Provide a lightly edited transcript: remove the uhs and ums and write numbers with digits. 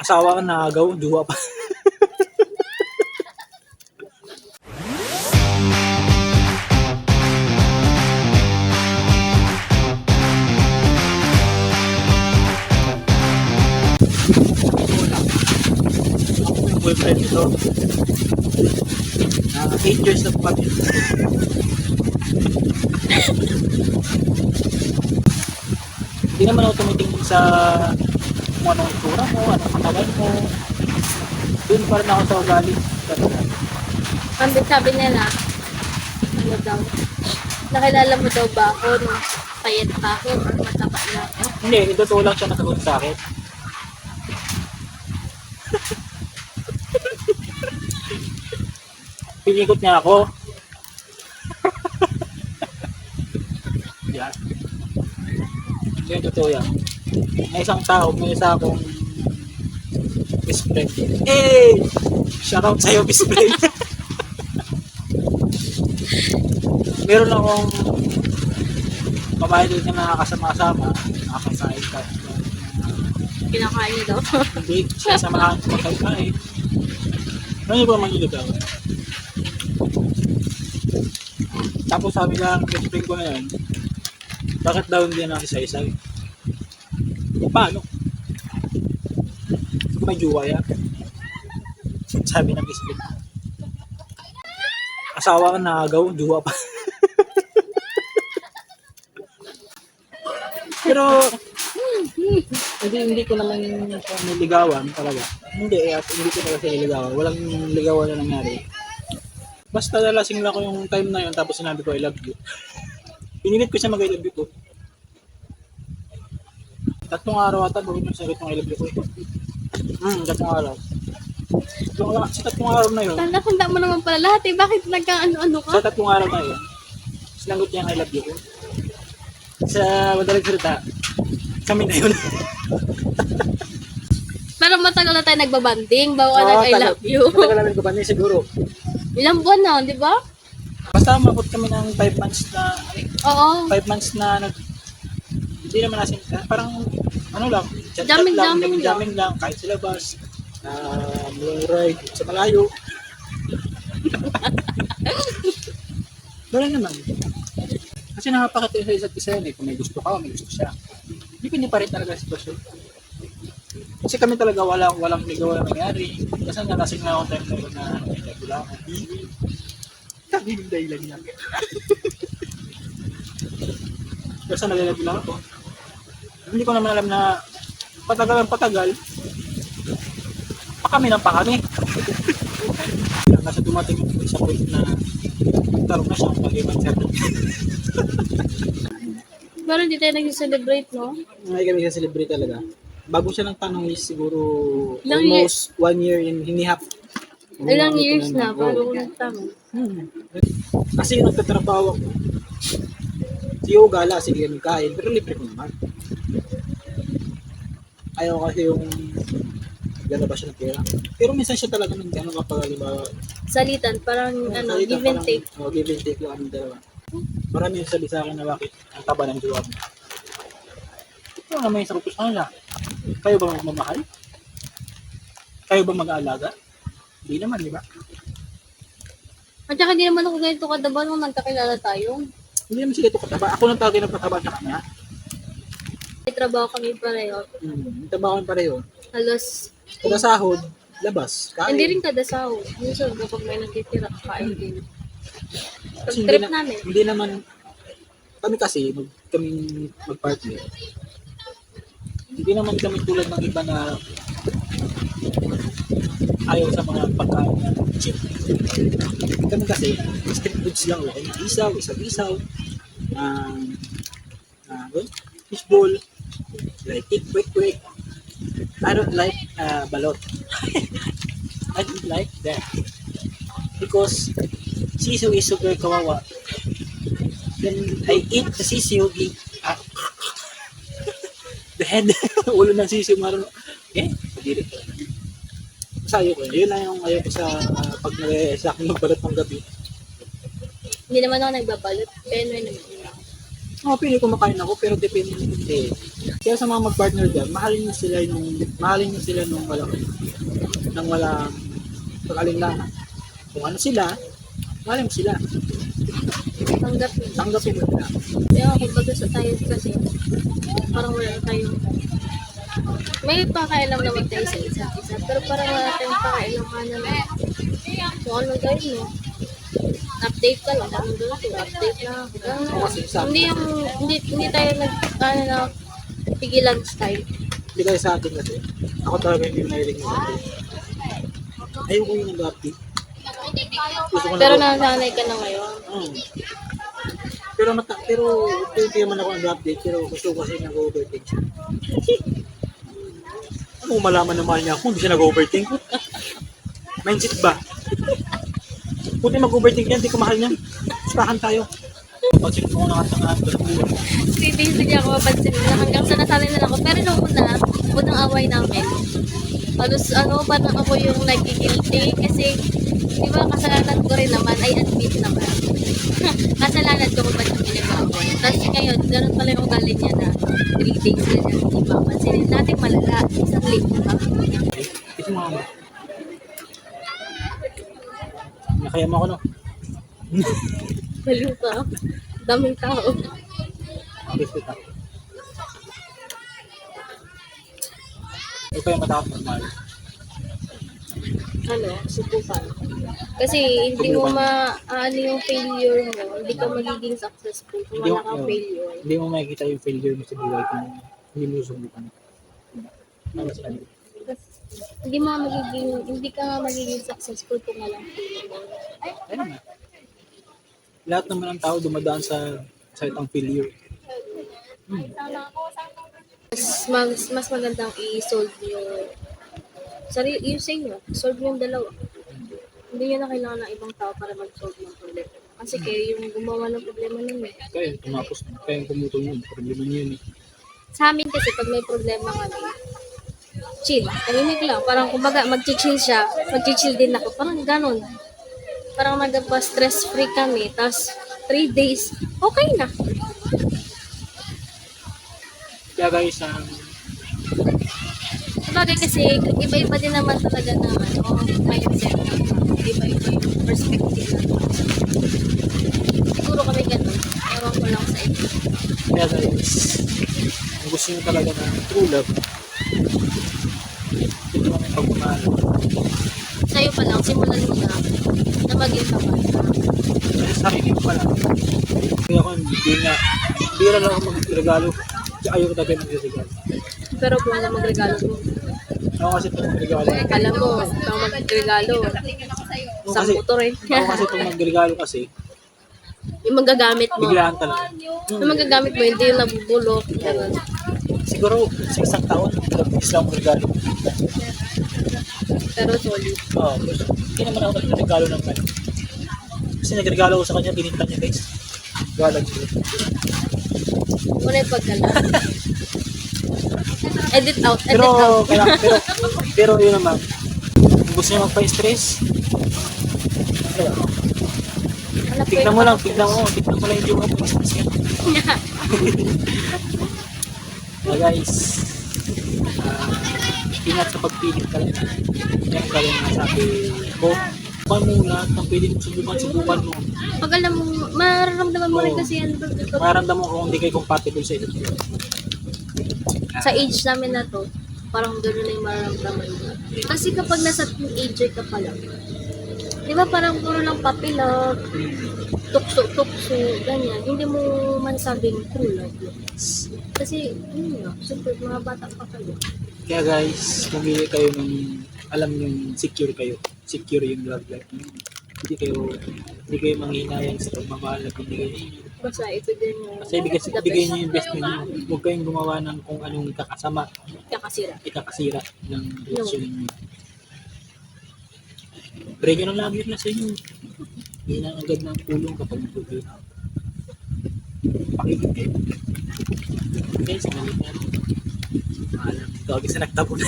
Asawa ka nagaw, duwa pa. Boyfriend ito. 8 years na pa. Hindi naman ako tumitingin sa kung anong itsura mo, anong katawan mo. Doon pa rin ako sa ugali. Sabi niya na, ano daw, nakilala mo daw ba ako nung payat pa ako or mataba na ako? Hindi, totoo lang siya nakagot sa akin. Pinikot niya ako. Yan. Yan, totoo yan. May isang tao, may isa akong best friend. Hey! Shoutout sa'yo, best friend. Meron akong babae doon na nakakasama-sama, nakakasain ka. Kinakain niya daw. Hindi, siya samahan ko magkain. Ano yung ba maniligaw? Tapos sabi lang, best friend ko na yun, bakit daw hindi na isa-isa? Paano? Kung may jowa yan. Sabi ng best friend. Asawa ka nagaw, jowa pa. Pero hindi ko naman niligawan talaga. Hindi, at hindi ko talaga niligawan. Walang ligawan na nangyari. Basta lalasing lang ko yung time na yun, tapos sinabi ko I love you. Pinilit ko siya mag I love you ko. 3 araw ata bago yung sagot ng I love you ko. 3 araw. Sa 3 araw na yun, Tanda mo naman pala lahat eh. Bakit nagka-ano-ano ka? sa 3 araw na yun, sinagot niya ang I love you ko. Sa madaling salita, kami na yun. Pero matagal na tayo nagbabanding bago ka nag-I love you. Matagal namin ko ba niya siguro. Ilang buwan na, di ba? Basta mabot kami ng 5 months na, Oo. 5 months na hindi naman nasin, parang ano lang, Jamming lang. jamming lang, kahit sa labas, long ride sa malayo. Wala naman. Kasi nakapakita sa isa't isa yun eh, kung may gusto ka, may gusto siya. Hindi pa rin talaga sa sitwasyon. Kasi kami talaga walang ligaw na nangyari. Kasi nga lasing na ako time na yun na nagula ako. Kami yung dahilan niya. Kasi nagagula ako. Hindi ko naman alam na patagal pa kami ng pa kami. Kasi dumating yung isang point na tarong na siya ang pag-ibang certain. Pero hindi tayo nag-celebrate, no? Ngayon kami kasi-celebrate talaga. Bago siya ng tanong is siguro Ilang almost 1 year in hinihap. Ilang years na, bago nagtanong. Kasi yung nagtatrabaho ako, siyo gala, sige kami kain, pero libre ko naman. Ayaw kasi yung lalabas siya ng pera. Pero minsan siya talaga nang gano'n kapag Salitan, parang give and take. Give and take lang ang dalawa. Marami yung sabi sa akin na bakit ang taba ng jowa mo. Ito naman yung sagot ko sa kanila. Kayo ba magmamahal? Kayo ba mag-aalaga? Hindi naman, di ba? At saka hindi naman ako ganito kadaba nung nagkakilala tayo. Hindi naman sila ito kataba. Ako nang tawagin ng kataba sa kanya. May trabaho kami pareho. May trabaho kami pareho. Halos, Kada sahod, labas. Kain. hindi rin kada sahod. Minsan kapag may nagtitira, kain din. Pag Kasi trip namin. Hindi naman, kami kasi, kaming mag-partner. Hindi naman kami tulad ng iba na ayaw sa mga pagkain na cheap. Kami kasi, street foods lang. Isaw, isaw-isaw. Fishball. Like it quick. I don't like balot. I don't like that. Because sisiw is super kawawa. Then I eat the sisiw, the head, ulo ng sisiw marunong. Pagdirit ko. Basta ayoko. Yun na yung ayoko sa pag sa akin magbalot ng gabi. Hindi naman ako nagbabalot. Pero naman. Pili ko makain ako pero depende. Kaya sa mga mag-partner dyan, mahalin nyo sila nung walang pag-alinlangan. Kung ano sila, mahalin mo sila. Tanggapin. Tanggapin mo sila. Kaya kumbaga sa tayo kasi, parang wala tayong, may pakailam naman tayo sa isa't isa, pero parang wala tayong pakailangan na kung ano gawin mo. Update ka lang, kung doon ko, update na. Hindi tayo na pigilan style. Hindi kayo sa atin kasi. Ako talaga hindi nahilig mo update. Ayoko yung nag-update. Gusto ko Pero nasanay ka na ngayon. Pero hindi naman ako nag-update, pero gusto ko kasi nag-overthink siya. Ano malaman na mahal niya ako, hindi siya nag-overthink? Mindset ba? Puti mag-overthink yan, hindi ko mahal niya. Gustahan tayo. Pag-check mo na katangahan ko sa buwan. Hindi ako mapansin na hanggang sa nasanay na ako. Pero nung unang away namin, parang ako yung nagigilty kasi di ba kasalanan ko rin naman, ay admit naman. Kasalanan ko kung ba't yung ginagawa. Tapos ngayon, ganun pala yung ugali niya na 3 days na niya hindi mapansin. Dating malala, isang linggo pa. Ito mga mo. Nakaya mo ako, no? Baliw ka. Daming tao. Gusto ka. Ito pa yung matakot normal. Subukan. Kasi hindi mo ano yung failure mo, hindi ka magiging successful kung wala kang failure. Hindi mo makikita yung failure mo sa buhay kung hindi mo susubukan. Ano sa kanila? Hindi ka nga magiging successful kung walang failure. Ano nga? Lahat naman ng tao dumadaan sa itang failure. Mas magandang i-solve yung yung sa inyo, solve yung dalawa. Hindi nyo na kailangan ng ibang tao para mag-solve ng problema. Kasi kayo yung gumawa ng problema nun eh. Kaya tumapos mo. Kaya pumutol mo. Problema niyo yun eh. Sa amin kasi pag may problema kami, chill. Tahimik lang. Parang kumbaga mag-chill siya, mag-chill din ako. Parang ganon. Parang stress free kami. Tapos 3 days, okay na. Kaya guys, Sabagay kasi iba-iba din naman talaga naman. Mindset. Iba-iba yung perspective naman. Siguro kami ganun. Ewan ko lang sa inyo. kaya guys, kung gusto nyo talaga ng true love, ito kami pagmamahal. Sa'yo pa lang, simulan mo na maging kapal ka. Sa sarili ko pala. Kaya ako, hindi rin ako mag-regalo. Kaya ayoko talaga mag-regalo. Pero kung ano magregalo mo, Ako kasi itong mag-regalo. alam mo, ikaw magregalo. Sa motor eh. Ako kasi itong mag-regalo kasi, Yung magagamit mo. biglaan talaga. Yung magagamit mo, hindi yung nabubulok. Ganun. Siguro sa isang taon, is lang mag-regalo. Pero solid. Oo, hindi naman ako nag-regalo ng kanya. Kasi nag-regalo ko sa kanya, bininta niya guys. Galag ko. Muna yung pagkala. Edit out. Pero yun naman, kung gusto niya magpa-stress, tignan mo lang yung jowa mo, stress ka. Guys, ingat sa pagpilit talaga. Yan ka rin nasabi ko. Subukan mo lahat ng pwede mo subukan mo. Pag alam mo, mararamdaman mo rin kasi yan. Mararamdaman mo kung hindi kayo compatible sa isa't isa. Sa age namin na to, parang gano'n na yung mararamdaman mo. Kasi kapag nasa teenager ka pa lang, di ba parang puro lang papilog, tukso, ganyan. Hindi mo man sabing true love. Kasi, yun nga, siyempre, mga bata pa kayo. Kaya guys, pumili kayo ng alam nyo secure kayo. Secure yung love life nyo. Hindi kayo manghinayang sa pagmamahal na binigay ninyo. Basta ito din yung Kasi ibigay nyo yung best nyo. Huwag kayong gumawa ng kung anong kakasama, ikakasira ng relasyon ninyo. Pray nyo ng lagi na sa inyo. Hindi na agad ng tulong kapag nag-pray. Pakinggan kayo. Okay, sa malit na. Alam, ito agad sa nagtabo na.